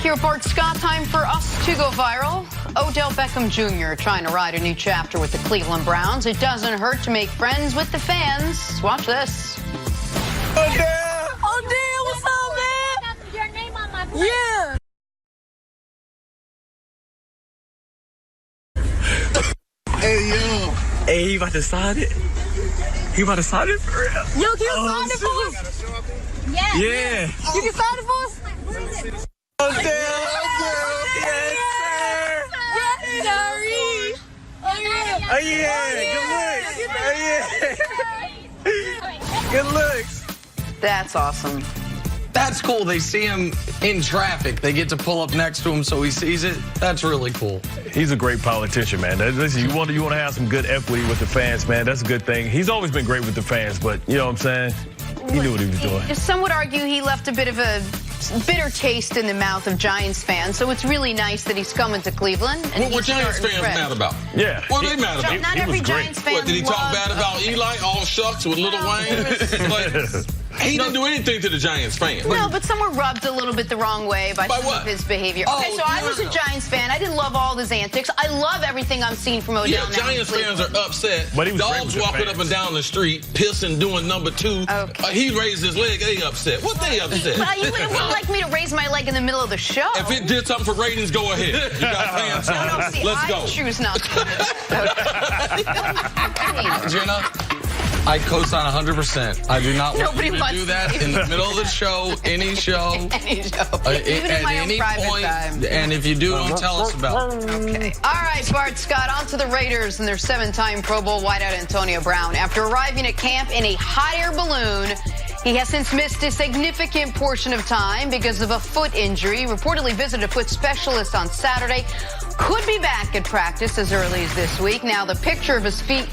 Here, Bart Scott, time for us to go viral. Odell Beckham Jr. trying to write a new chapter with the Cleveland Browns. It doesn't hurt to make friends with the fans. Watch this. Odell! Odell, what's up, man? Your name on my plate. Yeah. Hey, yo. Hey, he about to sign it? He about to sign it for real? Yo, can you sign it for us? Yeah. Yeah. You can sign it for us? Where is it? Odell! Yes, sir! Yes, Gary. Oh, yeah. Good looks. Oh, yeah. Good looks. That's awesome. That's cool. They see him in traffic. They get to pull up next to him so he sees it. That's really cool. He's a great politician, man. Listen, you want to have some good equity with the fans, man. That's a good thing. He's always been great with the fans, but you know what I'm saying? He knew what he was doing. Some would argue he left a bit of a bitter taste in the mouth of Giants fans, so it's really nice that he's coming to Cleveland. And What were Giants fans mad about? Yeah. What are they mad about? Not he every was great. Giants fan What, did he talk bad about Eli? All shucks with Lil Wayne? Like, he didn't do anything to the Giants fans. No, but some were rubbed a little bit the wrong way by some what? of his behavior. Oh, Okay, so I was a Giants fan. I didn't love all his antics. I love everything I'm seeing from Odell Yeah, now. Giants fans are upset. But he was great Dogs with the walking fans. up and down the street, pissing, doing number two. Okay. He raised his leg, they upset. What they upset? But you wouldn't like me to raise my leg in the middle of the show. If it did something for ratings, go ahead. You got fans on No, it. see, Let's I go. choose not to. Jenna, I co-sign 100%. I do not want Nobody you to wants do that to. in the middle of the show, any show, Any show. Even at in my own any private point. time. And if you do, don't tell us about it. Okay. All right, Bart Scott, on to the Raiders and their 7-time Pro Bowl wideout Antonio Brown. After arriving at camp in a hot air balloon, he has since missed a significant portion of time because of a foot injury. Reportedly visited a foot specialist on Saturday. Could be back at practice as early as this week. Now, the picture of his feet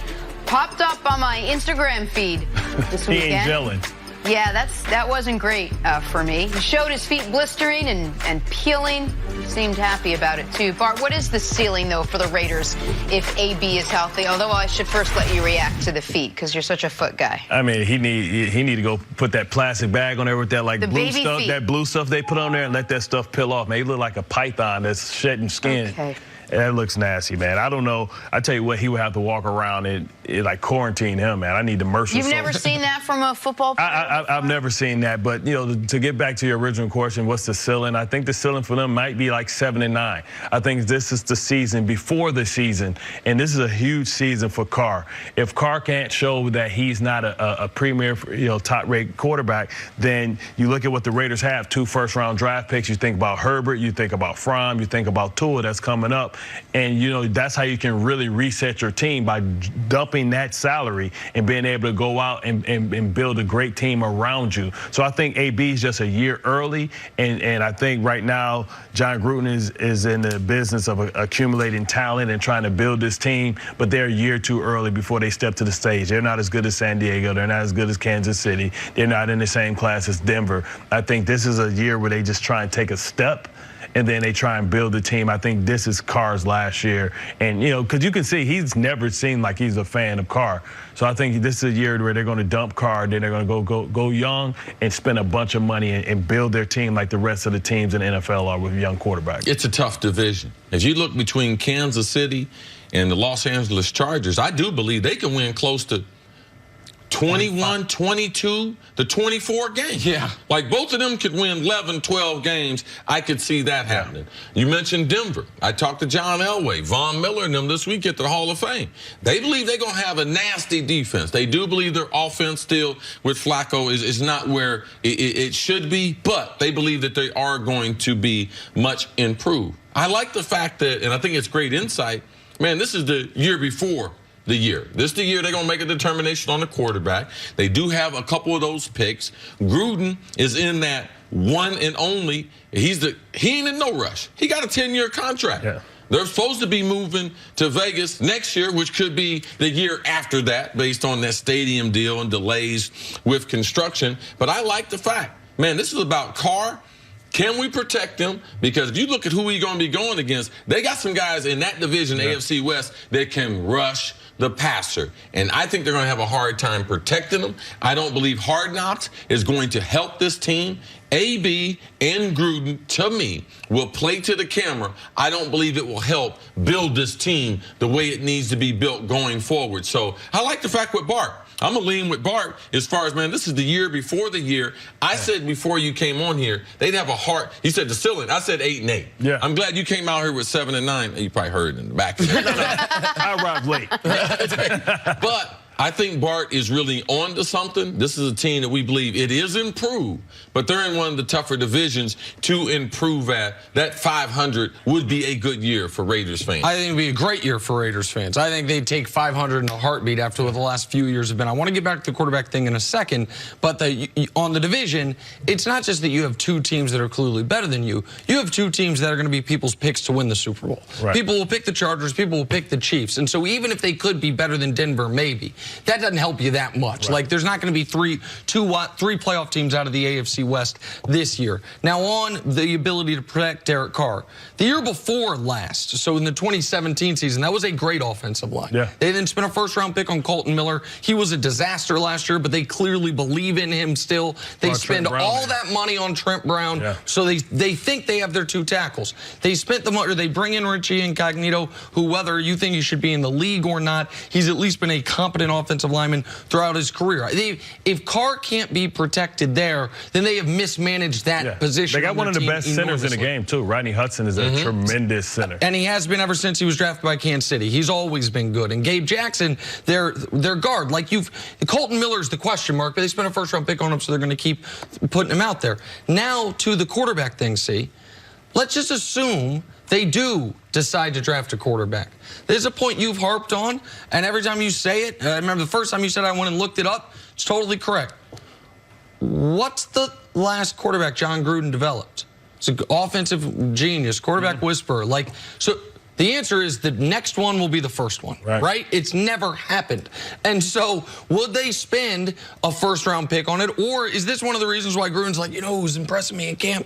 popped up on my Instagram feed this He weekend. ain't gelling. Yeah, that wasn't great for me. He showed his feet blistering and peeling. Seemed happy about it, too. Bart, what is the ceiling, though, for the Raiders if AB is healthy? Although I should first let you react to the feet because you're such a foot guy. I mean, he need to go put that plastic bag on there with that like The blue baby stuff, feet. that blue stuff they put on there, and let that stuff peel off. Man, he look like a python that's shedding skin. Okay. That looks nasty, man. I don't know. I tell you what, he would have to walk around and like quarantine him, man. I need the mercy. You've never seen that from a football player? I've never seen that, but you know, to get back to your original question, what's the ceiling? I think the ceiling for them might be like 7-9. I think this is the season before the season, and this is a huge season for Carr. If Carr can't show that he's not a premier, top-rate quarterback, then you look at what the Raiders have: 2 first-round draft picks. You think about Herbert, you think about Fromm, you think about Tua that's coming up, and that's how you can really reset your team, by dumping that salary and being able to go out and build a great team around you. So I think AB is just a year early, and I think right now John Gruden is in the business of accumulating talent and trying to build this team, but they're a year too early before they step to the stage. They're not as good as San Diego. They're not as good as Kansas City. They're not in the same class as Denver. I think this is a year where they just try and take a step, and then they try and build the team. I think this is Carr's last year. And, because you can see he's never seemed like he's a fan of Carr. So I think this is a year where they're going to dump Carr, then they're going to go young and spend a bunch of money and build their team like the rest of the teams in the NFL are with young quarterbacks. It's a tough division. As you look between Kansas City and the Los Angeles Chargers, I do believe they can win close to 21, 22 to 24 games. Yeah. Like both of them could win 11, 12 games. I could see that happening. You mentioned Denver. I talked to John Elway, Von Miller and them this week at the Hall of Fame. They believe they're going to have a nasty defense. They do believe their offense still with Flacco is not where it should be, but they believe that they are going to be much improved. I like the fact that, and I think it's great insight, man, this is the year before the year. This is the year they're going to make a determination on the quarterback. They do have a couple of those picks. Gruden is in that one and only. He ain't in no rush. He got a 10-year contract. Yeah. They're supposed to be moving to Vegas next year, which could be the year after that, based on that stadium deal and delays with construction. But I like the fact, man, this is about Carr. Can we protect them? Because if you look at who we're going to be going against, they got some guys in that division, AFC West, that can rush the passer. And I think they're going to have a hard time protecting him. I don't believe Hard Knocks is going to help this team. AB and Gruden, to me, will play to the camera. I don't believe it will help build this team the way it needs to be built going forward. So I like the fact with Bart. I'm going to lean with Bart as far as, man, this is the year before the year. I said before you came on here, they'd have a hard, you said the ceiling. I said 8-8. Yeah. I'm glad you came out here with 7 and 9. You probably heard in the back. I arrived late. But I think Bart is really on to something. This is a team that we believe it is improved, but they're in one of the tougher divisions to improve at. That 500 would be a good year for Raiders fans. I think it would be a great year for Raiders fans. I think they'd take 500 in a heartbeat after what the last few years have been. I want to get back to the quarterback thing in a second, but on the division, it's not just that you have two teams that are clearly better than you. You have two teams that are going to be people's picks to win the Super Bowl. Right. People will pick the Chargers. People will pick the Chiefs. And so even if they could be better than Denver, maybe, that doesn't help you that much. Right. Like, there's not going to be three playoff teams out of the AFC West this year. Now, on the ability to protect Derek Carr, the year before last, so in the 2017 season, that was a great offensive line. Yeah. They then spent a first-round pick on Colton Miller. He was a disaster last year, but they clearly believe in him still. They spend all that money on Trent Brown, so they think they have their two tackles. They spent the money, or they bring in Richie Incognito, who, whether you think he should be in the league or not, he's at least been a competent offensive lineman throughout his career. If Carr can't be protected there, then they have mismanaged that position. They got one of the best centers in the game, too. Rodney Hudson is a tremendous center. And he has been ever since he was drafted by Kansas City. He's always been good. And Gabe Jackson, their guard. Like, Colton Miller's the question mark, but they spent a first-round pick on him, so they're going to keep putting him out there. Now, to the quarterback thing, let's just assume they do decide to draft a quarterback. There's a point you've harped on, and every time you say it, I remember the first time you said I went and looked it up, it's totally correct. What's the last quarterback John Gruden developed? It's an offensive genius, quarterback whisperer. So the answer is the next one will be the first one, right? It's never happened. And so would they spend a first-round pick on it, or is this one of the reasons why Gruden's like, who's impressing me in camp?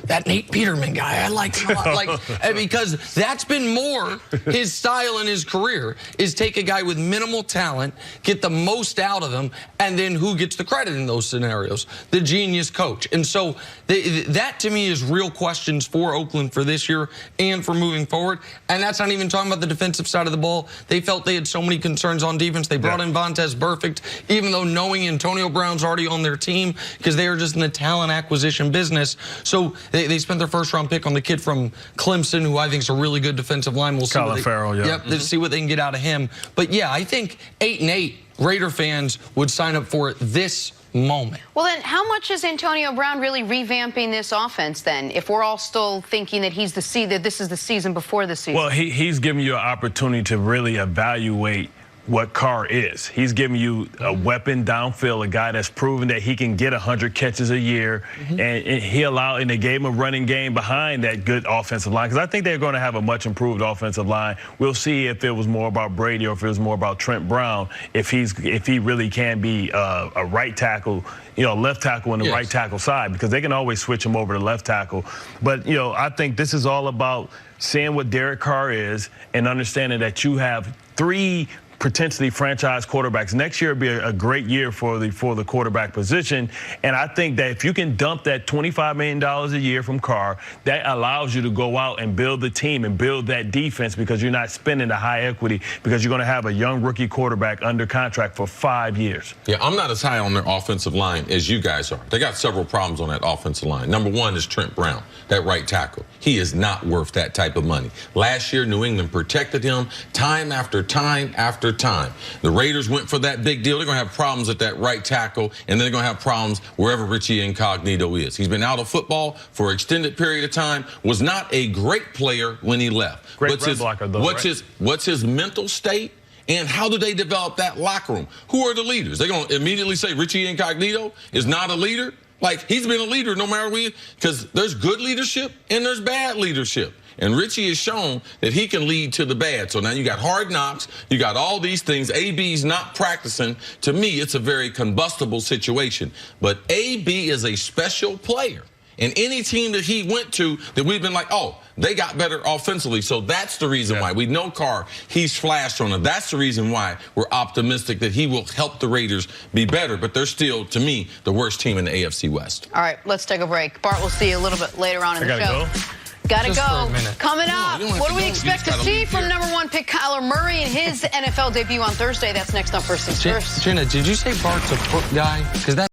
That Nate Peterman guy. I like him a lot. Because that's been more his style in his career, is take a guy with minimal talent, get the most out of him, and then who gets the credit in those scenarios? The genius coach. And so that, to me, is real questions for Oakland for this year and for moving forward. And that's not even talking about the defensive side of the ball. They felt they had so many concerns on defense. They brought in Vontaze Burfict, even though knowing Antonio Brown's already on their team, because they are just in the talent acquisition business. So they spent their first-round pick on the kid from Clemson, who I think is a really good defensive line. We'll see Colin Farrell, let's see what they can get out of him. But, yeah, I think 8-8 Raider fans would sign up for it this moment. Well, then, how much is Antonio Brown really revamping this offense, then, if we're all still thinking that that this is the season before the season? Well, he's giving you an opportunity to really evaluate what Carr is. He's giving you a weapon downfield, a guy that's proven that he can get 100 catches a year, and they gave him a running game behind that good offensive line, because I think they're going to have a much improved offensive line. We'll see if it was more about Brady or if it was more about Trent Brown, if he really can be a right tackle, left tackle on the right tackle side, because they can always switch him over to left tackle. But, I think this is all about seeing what Derek Carr is and understanding that you have three potentially franchise quarterbacks. Next year will be a great year for the quarterback position. And I think that if you can dump that $25 million a year from Carr, that allows you to go out and build the team and build that defense, because you're not spending the high equity, because you're going to have a young rookie quarterback under contract for 5 years. Yeah, I'm not as high on their offensive line as you guys are. They got several problems on that offensive line. Number one is Trent Brown, that right tackle. He is not worth that type of money. Last year, New England protected him time after time after time. The Raiders went for that big deal. They're going to have problems at that right tackle, and then they're going to have problems wherever Richie Incognito is. He's been out of football for an extended period of time, was not a great player when he left. Great run blocker, though, what's his mental state? And how do they develop that locker room? Who are the leaders? They're going to immediately say Richie Incognito is not a leader? Like, he's been a leader no matter what, because there's good leadership and there's bad leadership. And Richie has shown that he can lead to the bad. So now you got Hard Knocks, you got all these things. AB's not practicing. To me, it's a very combustible situation. But AB is a special player. And any team that he went to that we've been like, oh, they got better offensively. So that's the reason why. We know Carr, he's flashed on them. That's the reason why we're optimistic that he will help the Raiders be better. But they're still, to me, the worst team in the AFC West. All right, let's take a break. Bart, we'll see you a little bit later on in the show. Gotta Just go. for a minute. Coming up, what do we go. expect to You just see gotta from leave here. #1 pick Kyler Murray in his NFL debut on Thursday? That's next on First Things First. Jenna, did you say Bart's a foot guy? Because that